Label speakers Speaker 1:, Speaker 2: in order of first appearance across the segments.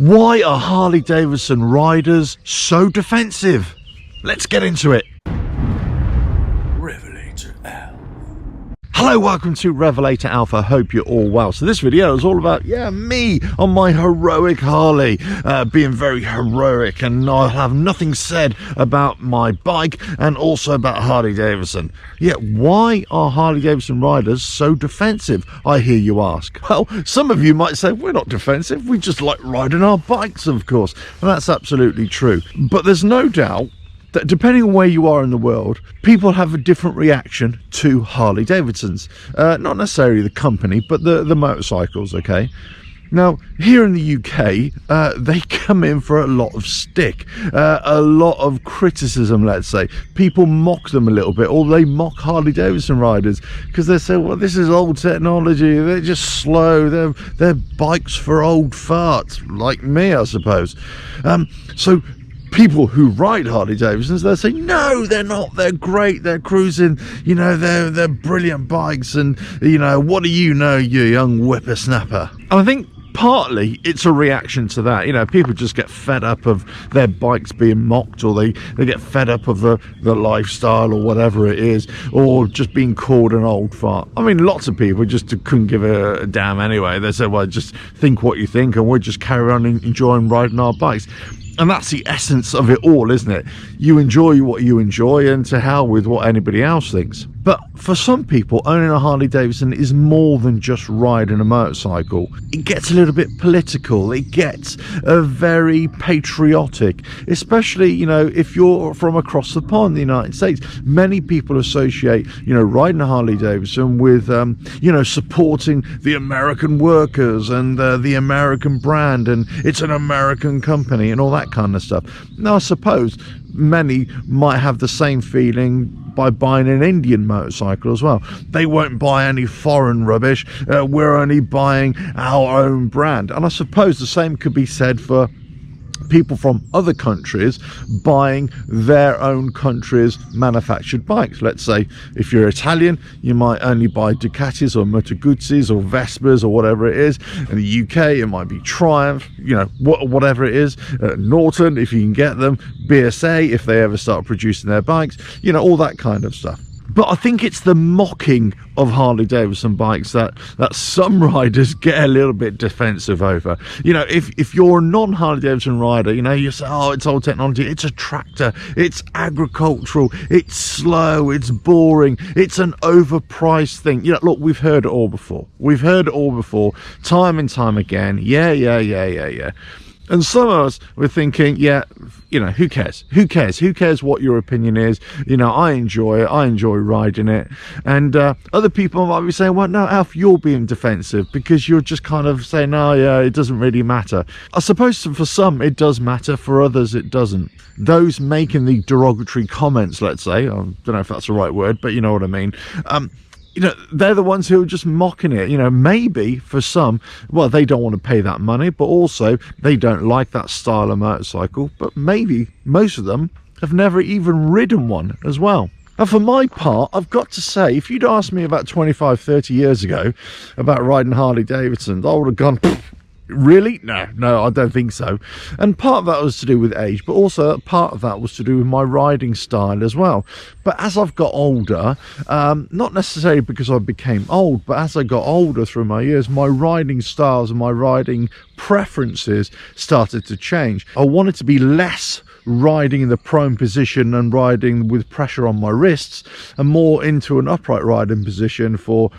Speaker 1: Why are Harley-Davidson riders so defensive? Let's get into it.
Speaker 2: RevelatorAlf.
Speaker 1: Hello, welcome to RevelatorAlf. I hope you're all well. So this video is all about, me on my heroic Harley, being very heroic, and I'll have nothing said about my bike and also about Harley-Davidson. Why are Harley-Davidson riders so defensive, I hear you ask? Well, some of you might say, we're not defensive, we just like riding our bikes, of course. And that's absolutely true. But there's no doubt that depending on where you are in the world, people have a different reaction to Harley-Davidsons. Not necessarily the company, but the motorcycles, okay? Now, here in the UK, they come in for a lot of stick, a lot of criticism, let's say. People mock them a little bit, or they mock Harley-Davidson riders, because they say, well, this is old technology, they're just slow, they're bikes for old farts, like me, I suppose. So people who ride Harley-Davidsons, they'll say, no, they're not, they're great, they're cruising, they're brilliant bikes, and, what do you know, you young whippersnapper? And I think partly it's a reaction to that. People just get fed up of their bikes being mocked, or they get fed up of the lifestyle or whatever it is, or just being called an old fart. I mean, lots of people just couldn't give a damn anyway. They said, well, just think what you think, and we'll just carry on enjoying riding our bikes. And that's the essence of it all, isn't it? You enjoy what you enjoy, and to hell with what anybody else thinks. But for some people, owning a Harley-Davidson is more than just riding a motorcycle. It gets a little bit political. It gets very patriotic, especially, if you're from across the pond, the United States. Many people associate, riding a Harley-Davidson with, supporting the American workers and the American brand, and it's an American company and all that kind of stuff. Now, I suppose many might have the same feeling by buying an Indian motorcycle as well. They won't buy any foreign rubbish. We're only buying our own brand. And I suppose the same could be said for people from other countries buying their own country's manufactured bikes. Let's say if you're Italian, you might only buy Ducatis or Moto Guzzis or Vespas or whatever it is. In the UK, it might be Triumph, whatever it is. Norton, if you can get them. BSA, if they ever start producing their bikes. All that kind of stuff. But I think it's the mocking of Harley-Davidson bikes that some riders get a little bit defensive over. If you're a non-Harley-Davidson rider, you say, oh, it's old technology, it's a tractor, it's agricultural, it's slow, it's boring, it's an overpriced thing. Look, we've heard it all before. We've heard it all before, time and time again. Yeah. And some of us were thinking, who cares? Who cares? Who cares what your opinion is? I enjoy it. I enjoy riding it. And other people might be saying, well, no, Alf, you're being defensive because you're just kind of saying, oh, yeah, it doesn't really matter. I suppose for some it does matter. For others, it doesn't. Those making the derogatory comments, let's say, I don't know if that's the right word, but you know what I mean. They're the ones who are just mocking it. Maybe for some, well, they don't want to pay that money, but also they don't like that style of motorcycle. But maybe most of them have never even ridden one as well. And for my part, I've got to say, if you'd asked me about 25, 30 years ago about riding Harley-Davidsons, I would have gone, really? No, I don't think so. And part of that was to do with age, but also part of that was to do with my riding style as well. But as I've got older, not necessarily because I became old, but as I got older through my years, my riding styles and my riding preferences started to change. I wanted to be less riding in the prone position and riding with pressure on my wrists, and more into an upright riding position for,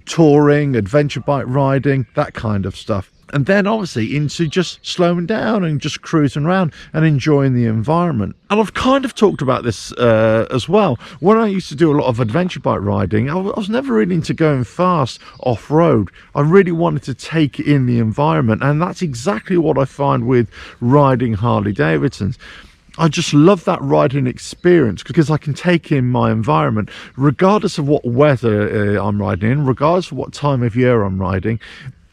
Speaker 1: touring, adventure bike riding, that kind of stuff. And then obviously into just slowing down and just cruising around and enjoying the environment. And I've kind of talked about this as well. When I used to do a lot of adventure bike riding, I was never really into going fast off-road. I really wanted to take in the environment, and that's exactly what I find with riding Harley-Davidsons. I just love that riding experience because I can take in my environment regardless of what weather I'm riding in, regardless of what time of year I'm riding.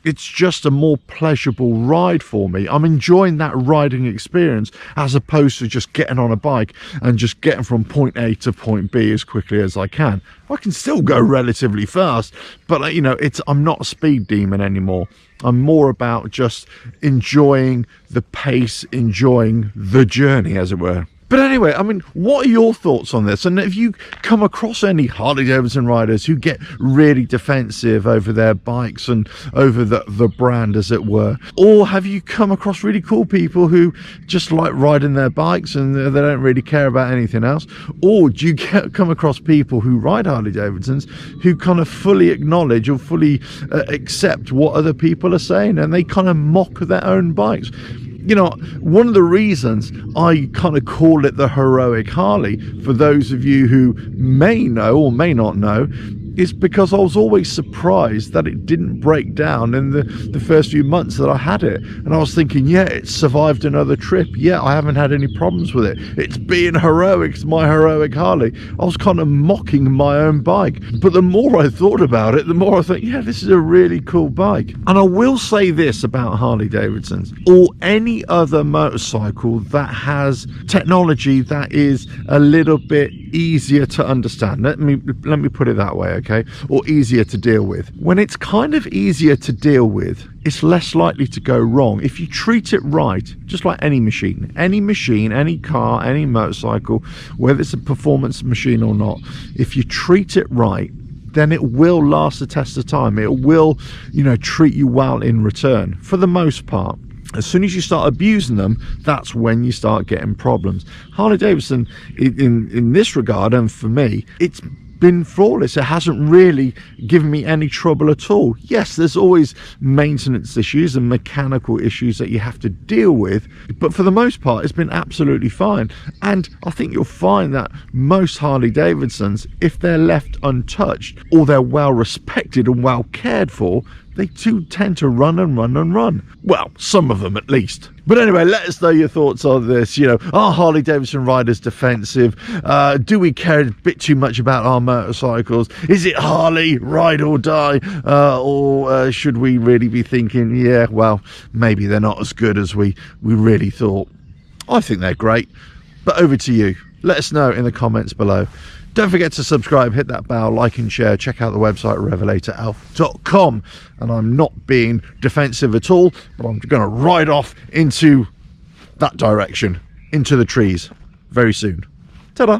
Speaker 1: It's just a more pleasurable ride for me. I'm enjoying that riding experience as opposed to just getting on a bike and just getting from point A to point B as quickly as I can. I can still go relatively fast, but I'm not a speed demon anymore. I'm more about just enjoying the pace, enjoying the journey, as it were. But anyway, I mean, what are your thoughts on this? And have you come across any Harley-Davidson riders who get really defensive over their bikes and over the brand, as it were? Or have you come across really cool people who just like riding their bikes and they don't really care about anything else? Or do you come across people who ride Harley-Davidsons who kind of fully acknowledge or fully accept what other people are saying, and they kind of mock their own bikes? You know, one of the reasons I kind of call it the heroic Harley, for those of you who may know or may not know, is because I was always surprised that it didn't break down in the first few months that I had it. And I was thinking, yeah, it's survived another trip. Yeah, I haven't had any problems with it. It's being heroic. It's my heroic Harley. I was kind of mocking my own bike. But the more I thought about it, the more I thought, yeah, this is a really cool bike. And I will say this about Harley-Davidsons or any other motorcycle that has technology that is a little bit easier to understand. Let me put it that way, okay? Or easier to deal with. When it's kind of easier to deal with, it's less likely to go wrong if you treat it right. Just like any machine, any car, any motorcycle, whether it's a performance machine or not, if you treat it right, then it will last the test of time. It will, you know, treat you well in return, for the most part. As soon as you start abusing them, that's when you start getting problems. Harley-Davidson, in this regard, and for me, it's been flawless. It hasn't really given me any trouble at all. Yes, there's always maintenance issues and mechanical issues that you have to deal with, but for the most part, it's been absolutely fine. And I think you'll find that most Harley-Davidsons, if they're left untouched or they're well respected and well cared for, they do tend to run and run and run. Well, some of them at least. But anyway, let us know your thoughts on this. You know, are Harley-Davidson riders defensive? Do we care a bit too much about our motorcycles? Is it Harley, ride or die? Or should we really be thinking, yeah, well, maybe they're not as good as we really thought? I think they're great. But over to you. Let us know in the comments below. Don't forget to subscribe, hit that bell, like and share. Check out the website RevelatorAlf.com. And I'm not being defensive at all, but I'm going to ride off into that direction, into the trees, very soon. Ta-da!